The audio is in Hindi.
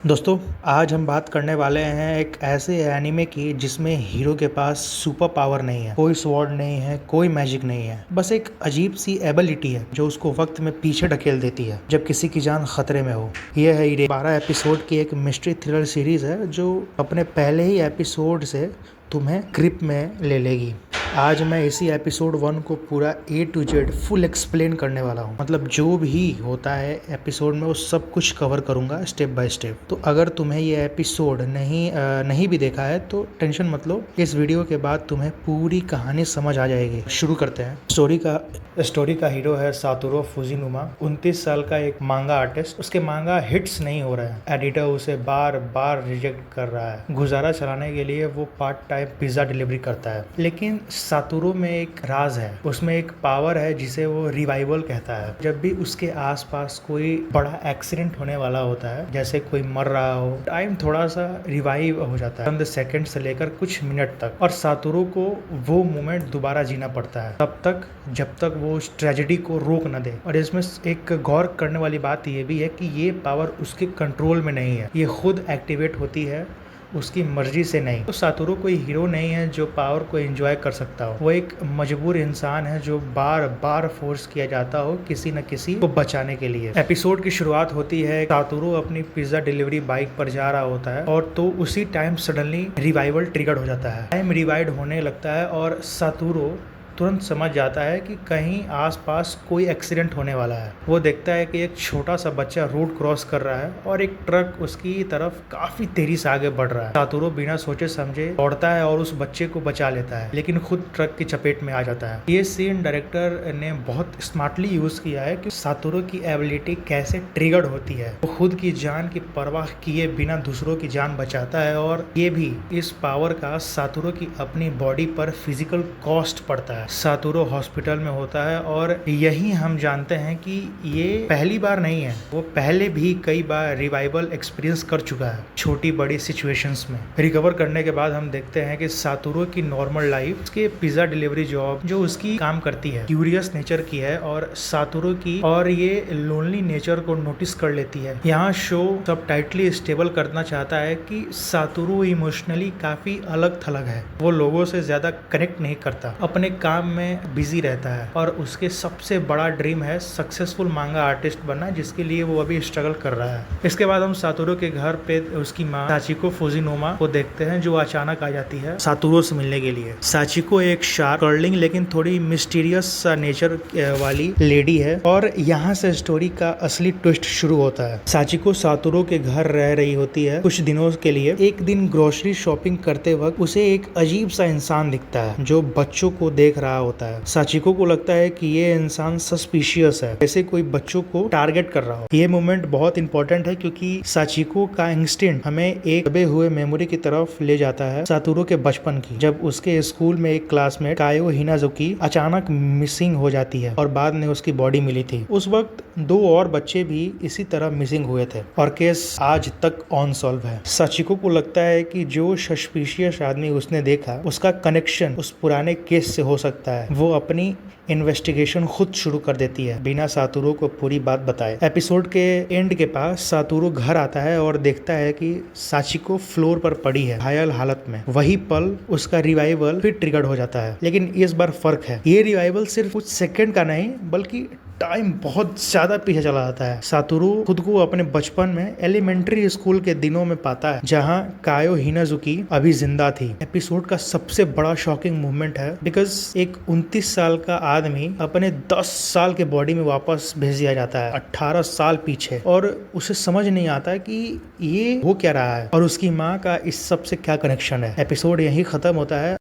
दोस्तों, आज हम बात करने वाले हैं एक ऐसे एनीमे की जिसमें हीरो के पास सुपर पावर नहीं है, कोई स्वॉर्ड नहीं है, कोई मैजिक नहीं है, बस एक अजीब सी एबिलिटी है जो उसको वक्त में पीछे ढकेल देती है जब किसी की जान खतरे में हो। यह है इरेज़र। 12 एपिसोड की एक मिस्ट्री थ्रिलर सीरीज है जो अपने पहले ही एपिसोड से तुम्हें ग्रिप में ले लेगी। आज मैं इसी एपिसोड 1 को पूरा A to Z full explain करने वाला हूँ। मतलब जो भी होता है एपिसोड में वो सब कुछ कवर करूँगा स्टेप बाय स्टेप। तो अगर तुम्हें ये एपिसोड नहीं भी देखा है तो टेंशन मत लो, इस वीडियो के बाद तुम्हें पूरी कहानी समझ आ जाएगी। शुरू करते हैं। स्टोरी का हीरो है सातोरू फुजिनुमा, 29 साल का एक मांगा आर्टिस्ट। उसके मांगा हिट्स नहीं हो रहे हैं, एडिटर उसे बार बार रिजेक्ट कर रहा है। गुजारा चलाने के लिए वो पार्ट टाइम पिज्जा डिलीवरी करता है। लेकिन सातोरू में एक राज है, उसमें एक पावर है जिसे वो रिवाइवल कहता है। जब भी उसके आसपास कोई बड़ा एक्सीडेंट होने वाला होता है, जैसे कोई मर रहा हो, टाइम थोड़ा सा रिवाइव हो जाता है, चंद सेकंड से लेकर कुछ मिनट तक, और सातोरू को वो मोमेंट दोबारा जीना पड़ता है तब तक जब तक वो उस ट्रेजेडी को रोक न दे। और इसमें एक गौर करने वाली बात ये भी है कि ये पावर उसके कंट्रोल में नहीं है, ये खुद एक्टिवेट होती है, उसकी मर्जी से नहीं। तो सातोरू कोई हीरो नहीं है जो पावर को एंजॉय कर सकता हो, वो एक मजबूर इंसान है जो बार बार फोर्स किया जाता हो किसी न किसी को बचाने के लिए। एपिसोड की शुरुआत होती है, सातोरू अपनी पिज्जा डिलीवरी बाइक पर जा रहा होता है और तो उसी टाइम सडनली रिवाइवल ट्रिगर हो जाता है। टाइम रिवाइड होने लगता है और सातोरू तुरंत समझ जाता है कि कहीं आसपास कोई एक्सीडेंट होने वाला है। वो देखता है कि एक छोटा सा बच्चा रोड क्रॉस कर रहा है और एक ट्रक उसकी तरफ काफी तेजी से आगे बढ़ रहा है। सातोरू बिना सोचे समझे दौड़ता है और उस बच्चे को बचा लेता है, लेकिन खुद ट्रक की चपेट में आ जाता है। ये सीन डायरेक्टर ने बहुत स्मार्टली यूज किया है कि सातोरू की एबिलिटी कैसे ट्रिगर्ड होती है। वो खुद की जान की परवाह किए बिना दूसरों की जान बचाता है, और ये भी इस पावर का सातोरू की अपनी बॉडी पर फिजिकल कॉस्ट पड़ता है। सातोरू हॉस्पिटल में होता है और यही हम जानते हैं कि ये पहली बार नहीं है, वो पहले भी कई बार रिवाइवल एक्सपीरियंस कर चुका है छोटी बड़ी सिचुएशंस में। रिकवर करने के बाद हम देखते हैं कि सातोरू की नॉर्मल लाइफ, उसके पिज्जा डिलीवरी जॉब जो उसकी काम करती है, क्यूरियस नेचर की है और सातोरू की और ये लोनली नेचर को नोटिस कर लेती है। यहाँ शो सब टाइटली स्टेबल करना चाहता है कि सातोरू इमोशनली काफी अलग थलग है, वो लोगों से ज्यादा कनेक्ट नहीं करता, अपने काम में बिजी रहता है और उसके सबसे बड़ा ड्रीम है सक्सेसफुल मांगा आर्टिस्ट बनना, जिसके लिए वो अभी स्ट्रगल कर रहा है। इसके बाद हम सातोरू के घर पे उसकी माँ साचिको फुजिनुमा को देखते हैं जो अचानक आ जाती है सातोरू से मिलने के लिए। साचिको एक शार्प, कर्लिंग लेकिन थोड़ी मिस्टीरियस सा नेचर वाली लेडी है और यहाँ से स्टोरी का असली ट्विस्ट शुरू होता है। साचिको सातोरू के घर रह रही होती है कुछ दिनों के लिए। एक दिन ग्रोसरी शॉपिंग करते वक्त उसे एक अजीब सा इंसान दिखता है जो बच्चों को देख रहा होता है। साचिको को लगता है कि ये इंसान सस्पिशियस है, जैसे कोई बच्चों को टारगेट कर रहा हो। ये मोमेंट बहुत इंपॉर्टेंट है क्योंकि साचिको का इंस्टिंक्ट हमें एक दबे हुए मेमोरी की तरफ ले जाता है, सातोरू के बचपन की, जब उसके स्कूल में एक क्लासमेट कायो हिनाजुकी अचानक मिसिंग हो जाती है और बाद में उसकी बॉडी मिली थी। उस वक्त 2 और बच्चे भी इसी तरह मिसिंग हुए थे और केस आज तक अनसॉल्व है। साचिको को लगता है कि जो सस्पिशियस आदमी उसने देखा उसका कनेक्शन उस पुराने केस से हो सकता है। वो अपनी इन्वेस्टिगेशन खुद शुरू कर देती है बिना सातोरू को पूरी बात बताए। एपिसोड के एंड के पास सातोरू घर आता है और देखता है कि साचिको फ्लोर पर पड़ी है घायल हालत में। वही पल उसका रिवाइवल फिर ट्रिगर हो जाता है, लेकिन इस बार फर्क है, ये रिवाइवल सिर्फ कुछ सेकंड का नहीं बल्कि टाइम बहुत ज्यादा पीछे चला जाता है। सातोरू खुद को अपने बचपन में एलिमेंट्री स्कूल के दिनों में पाता है जहां कायो हिनाजुकी अभी जिंदा थी। एपिसोड का सबसे बड़ा शॉकिंग मूवमेंट है बिकॉज एक 29 साल का आदमी अपने 10 साल के बॉडी में वापस भेज दिया जाता है 18 साल पीछे, और उसे समझ नहीं आता कि ये हो क्या रहा है और उसकी माँ का इस सब से क्या कनेक्शन है। एपिसोड यही खत्म होता है